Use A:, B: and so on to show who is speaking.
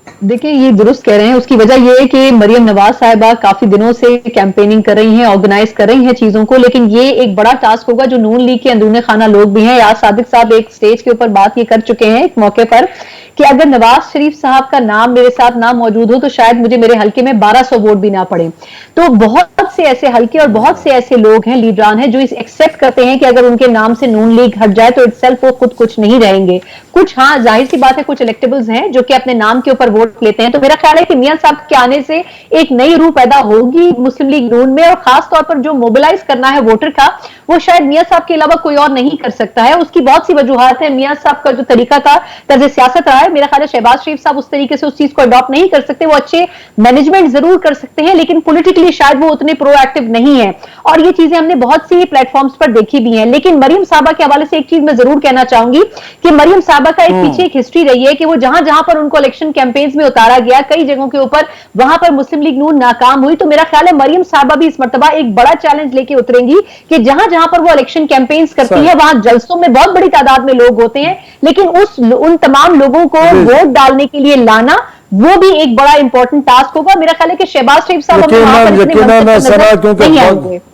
A: देखिए ये दुरुस्त कह रहे हैं, उसकी वजह ये है कि मरियम नवाज साहिबा काफी दिनों से कैंपेनिंग कर रही हैं, ऑर्गेनाइज कर रही हैं चीजों को, लेकिन ये एक बड़ा टास्क होगा जो नून लीग के अंदरूनी खाना लोग भी हैं। यार सादिक साहब एक स्टेज के ऊपर बात ये कर चुके हैं एक मौके पर कि अगर नवाज शरीफ साहब का नाम मेरे साथ ना मौजूद हो तो शायद मुझे मेरे हल्के में 1200 वोट भी ना पड़े। तो बहुत से ऐसे हल्के और बहुत से ऐसे लोग हैं, लीडरान हैं, जो इस एक्सेप्ट करते हैं कि अगर उनके नाम से नून लीग हट जाए तो इटसेल्फ वो खुद कुछ नहीं रहेंगे। कुछ, हाँ जाहिर सी बात है, कुछ इलेक्टेबल्स हैं जो कि अपने नाम के ऊपर वोट लेते हैं। तो मेरा ख्याल है कि मियां साहब के आने से एक नई रूह पैदा होगी मुस्लिम लीग नून में, और खास तौर पर जो मोबिलाइज करना है वोटर का, वो शायद मियां साहब के अलावा कोई और नहीं कर सकता है। उसकी बहुत सी वजूहत है। मियां साहब का जो तरीका था, तर्ज सियासत रहा है, मेरा ख्याल है शहबाज शरीफ साहब उस तरीके से उस चीज को अडॉप्ट नहीं कर सकते। वो अच्छे मैनेजमेंट जरूर कर सकते हैं, लेकिन पॉलिटिकली शायद वो उतने प्रोएक्टिव नहीं है। और ये चीजें हमने बहुत सी प्लेटफॉर्म्स पर देखी भी हैं। लेकिन मरियम साहबा के हवाले से एक चीज मैं जरूर कहना चाहूंगी कि मरियम साहबा का एक पीछे एक हिस्ट्री रही है कि वो जहां जहां पर उनको इलेक्शन कैंपेन्स में उतारा गया, कई जगहों के ऊपर, वहां पर मुस्लिम लीग नून नाकाम हुई। तो मेरा ख्याल है मरियम साहबा भी इस मर्तबा एक बड़ा चैलेंज लेके उतरेंगी कि जहां जहां पर वो इलेक्शन कैंपेन्स करती है वहां जलसों में बहुत बड़ी तादाद में लोग होते हैं, लेकिन उन तमाम लोगों को वोट डालने के लिए लाना, वो भी एक बड़ा इंपॉर्टेंट टास्क होगा। मेरा ख्याल है कि शहबाज शरीफ साहब हमें वहां पर इतने
B: यकीनन
A: नजर
B: सना,
A: नहीं
B: क्योंकि
A: आएंगे।